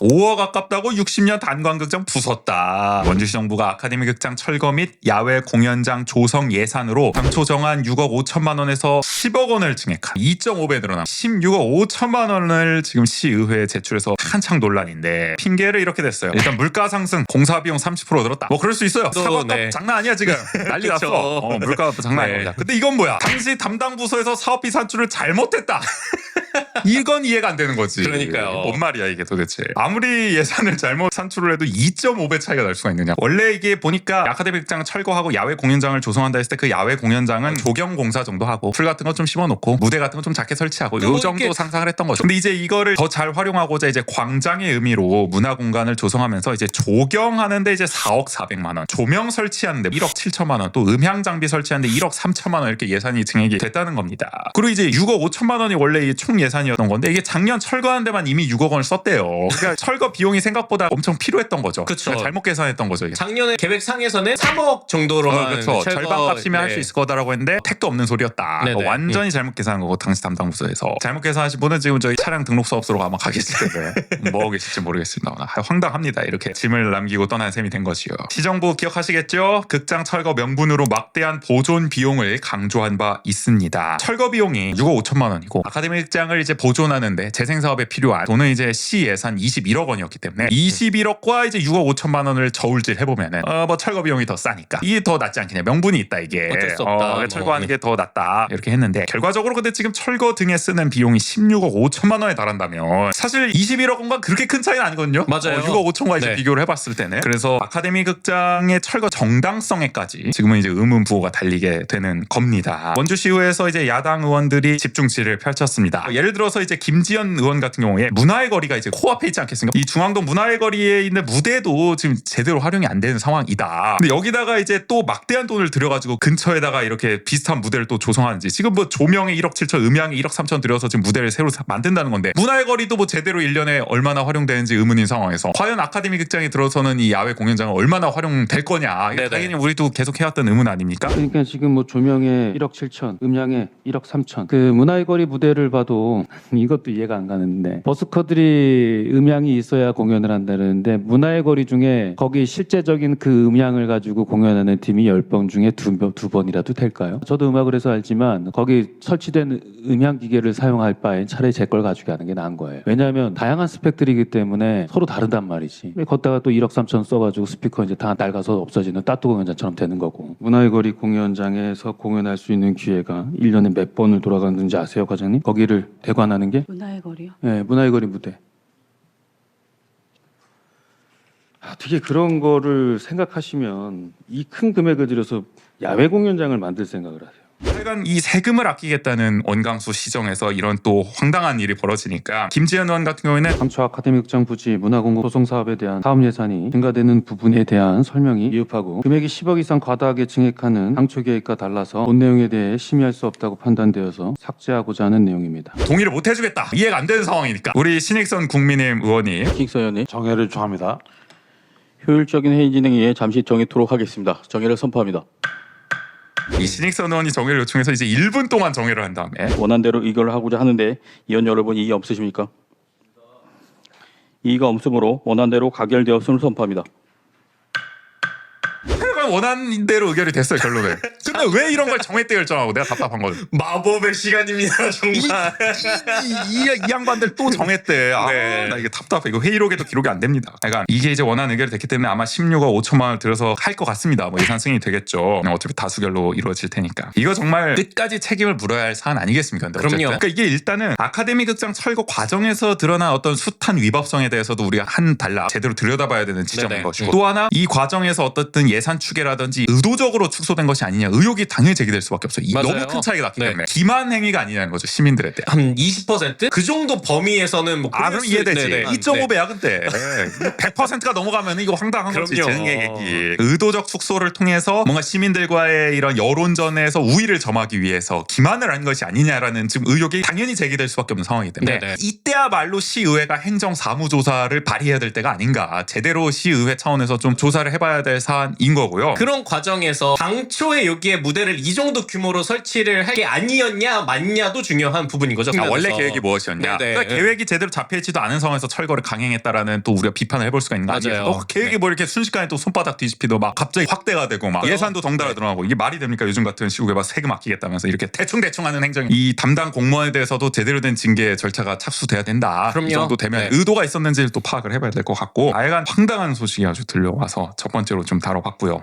5억 아깝다고 60년 단관극장 부쉈다. 원주시 정부가 아카데미 극장 철거 및 야외 공연장 조성 예산으로 당초 정한 6억 5천만 원에서 10억 원을 증액한 2.5배 늘어난 16억 5천만 원을 지금 시의회에 제출해서 한창 논란인데 핑계를 이렇게 댔어요. 일단 물가 상승, 공사 비용 30% 늘었다. 뭐 그럴 수 있어요. 사과값 네. 장난 아니야 지금. 난리 났어. 물가 장난 네. 아닙니다. 근데 이건 뭐야? 당시 담당 부서에서 사업비 산출을 잘못했다. 이건 이해가 안 되는 거지. 그러니까요. 뭔 말이야 이게 도대체. 아무리 예산을 잘못 산출을 해도 2.5배 차이가 날 수가 있느냐. 원래 이게 보니까 아카데미 극장 철거하고 야외 공연장을 조성한다 했을 때 그 야외 공연장은 조경 공사 정도 하고 풀 같은 거 좀 심어놓고 무대 같은 거 좀 작게 설치하고 이 정도 상상을 했던 거죠. 근데 이제 이거를 더 잘 활용하고자 이제 광장의 의미로 문화 공간을 조성하면서 이제 조경하는데 이제 4억 4백만 원, 조명 설치하는데 1억 7천만 원, 또 음향 장비 설치하는데 1억 3천만 원 이렇게 예산이 증액이 됐다는 겁니다. 그리고 이제 6억 5천만 원이 원래 이 총 예산이었던 건데 이게 작년 철거하는 데만 이미 6억 원을 썼대요. 그러니까 철거 비용이 생각보다 엄청 필요했던 거죠. 그쵸. 그러니까 잘못 계산했던 거죠. 이게. 작년에 계획상에서는 3억 정도로만 그렇죠. 철거, 절반값이면 할 수 있을 거다라고 했는데 택도 없는 소리였다. 네네. 완전히 잘못 계산한 거고 당시 담당 부서에서 잘못 계산하신 분은 지금 저희 차량 등록 사업소로 아마 가 계실 텐데 뭐 하고 계실지 모르겠습니다. 황당합니다. 이렇게 짐을 남기고 떠난 셈이 된 것이요. 시정부 기억하시겠죠? 극장 철거 명분으로 막대한 보존 비용을 강조한 바 있습니다. 철거 비용이 6억 5천만 원이고 아카데미 극장을 이제 보존하는데 재생 사업에 필요한 돈은 이제 시 예산 21억 원이었기 때문에 21억과 이제 6억 5천만 원을 저울질 해보면은 뭐 철거 비용이 더 싸니까 이게 더 낫지 않겠냐. 명분이 있다 이게. 어쩔 수 없다. 철거하는 게 더 낫다 이렇게 했는데 결과적으로 근데 지금 철거 등에 쓰는 비용이 16억 5천만 원에 달한다면 사실 21억 원과 그렇게 큰 차이는 아니거든요. 맞아요. 6억 5천과 이제 네. 비교를 해봤을 때는 그래서 아카데미 극장의 철거 정당성에까지 지금은 이제 의문 부호가 달리게 되는 겁니다. 원주시의회에서 이제 야당 의원들이 집중 질의를 펼쳤습니다. 예를 들어서 이제 김지연 의원 같은 경우에 문화의 거리가 이제 코앞에 있지 않겠습니까? 이 중앙동 문화의 거리에 있는 무대도 지금 제대로 활용이 안 되는 상황이다. 근데 여기다가 이제 또 막대한 돈을 들여가지고 근처에다가 이렇게 비슷한 무대를 또 조성하는지 지금 뭐 조명에 1억 7천, 음향에 1억 3천 들여서 지금 무대를 새로 만든다는 건데 문화의 거리도 뭐 제대로 1년에 얼마나 활용되는지 의문인 상황에서 과연 아카데미 극장이 들어서는 이 야외 공연장은 얼마나 활용될 거냐. 네네. 당연히 우리도 계속 해왔던 의문 아닙니까? 그러니까 지금 뭐 조명에 1억 7천, 음향에 1억 3천. 그 문화의 거리 무대를 봐도 이것도 이해가 안 가는데 버스커들이 음향이 있어야 공연을 한다는데 문화의 거리 중에 거기 실제적인 그 음향을 가지고 공연하는 팀이 10번 중에 두 번이라도 될까요? 저도 음악을 해서 알지만 거기 설치된 음향 기계를 사용할 바엔 차라리 제 걸 가지고 하는 게 나은 거예요. 왜냐하면 다양한 스펙들이기 때문에 서로 다르단 말이지. 걷다가 또 1억 3천 써가지고 스피커 이제 다 낡아서 없어지는 따뚜 공연장처럼 되는 거고. 문화의 거리 공연장에서 공연할 수 있는 기회가 1년에 몇 번을 돌아가는지 아세요, 과장님? 거기를 대관하는 게? 문화의 거리요? 네, 문화의 거리 무대. 어떻게 그런 거를 생각하시면 이 큰 금액을 들여서 야외 공연장을 만들 생각을 하세요? 하여간 이 세금을 아끼겠다는 원강수 시정에서 이런 또 황당한 일이 벌어지니까 김지현 의원 같은 경우에는 당초 아카데미 극장 부지 문화공급 소송 사업에 대한 사업 예산이 증가되는 부분에 대한 설명이 미흡하고 금액이 10억 이상 과다하게 증액하는 당초 계획과 달라서 본 내용에 대해 심의할 수 없다고 판단되어서 삭제하고자 하는 내용입니다. 동의를 못 해주겠다. 이해가 안 되는 상황이니까 우리 신익선 국민의힘 의원이 킹서연이 정회를 요청합니다. 효율적인 회의 진행에 위해 잠시 정해토록 하겠습니다. 정회를 선포합니다. 이 신익선 의원이 정회를 요청해서 이제 1분 동안 정회를 한 다음에 원안대로 의결을 하고자 하는데 의원 여러분 이의 없으십니까? 이의가 없으므로 원안대로 가결되었음을 선포합니다. 하여간 원하는 대로 의결이 됐어요 결론에. 근데 왜 이런 걸 정회 때 결정하고 내가 답답한 거예요. 마법의 시간입니다 정말. 이 양반들 또 정했대. 네. 나 이게 답답해. 이거 회의록에도 기록이 안 됩니다. 그러니까 이게 이제 원안 의결이 됐기 때문에 아마 16억 5천만 원을 들여서 할 것 같습니다. 뭐 예산 승인이 되겠죠. 어차피 다수결로 이루어질 테니까. 이거 정말 끝까지 책임을 물어야 할 사안 아니겠습니까? 근데 어쨌든. 그럼요. 그러니까 이게 일단은 아카데미 극장 철거 과정에서 드러난 어떤 숱한 위법성에 대해서도 우리가 한 달라 제대로 들여다봐야 되는 지점인 네네. 것이고 또 하나 이 과정에서 어떻든 예산 추계라든지 의도적으로 축소된 것이 아니냐 의혹이 당연히 제기될 수밖에 없어요. 이 맞아요. 너무 큰 차이가 났기 네. 때문에 기만 행위가 아니냐는 거죠 시민들에 대한. 한 20%? 그 정도 범위에서는 뭐 그럼 이해되지. 네네. 2.5배야 근데 100%가 넘어가면 이거 황당한 거지. 그럼요. 재능의 의도적 축소를 통해서 뭔가 시민들과의 이런 여론전에서 우위를 점하기 위해서 기만을 한 것이 아니냐라는 지금 의혹이 당연히 제기될 수밖에 없는 상황이기 때문에 네네. 이때야말로 시의회가 행정사무조사를 발휘해야 될 때가 아닌가. 제대로 시의회 차원에서 좀 조사를 해봐야 될 사안인 거고요. 있더라고요. 그런 과정에서 당초에 여기에 무대를 이 정도 규모로 설치를 할 게 아니었냐 맞냐도 중요한 부분인 거죠. 원래 그래서. 계획이 무엇이었냐? 네네. 그러니까 계획이 제대로 잡혀있지도 않은 상황에서 철거를 강행했다라는 또 우리가 비판을 해볼 수가 있는 거 아니에요? 맞아요. 계획이 네. 뭐 이렇게 순식간에 또 손바닥 뒤집히도 막 갑자기 확대가 되고 막 그래요? 예산도 덩달아 늘어나고 이게 말이 됩니까? 요즘 같은 시국에 막 세금 아끼겠다면서 이렇게 대충대충 하는 행정이 이 담당 공무원에 대해서도 제대로 된 징계 절차가 착수돼야 된다. 그럼요. 이 정도 되면 네. 의도가 있었는지를 또 파악을 해봐야 될 것 같고 하여간 황당한 소식이 아주 들려와서 첫 번째로 좀 다뤄봤고요.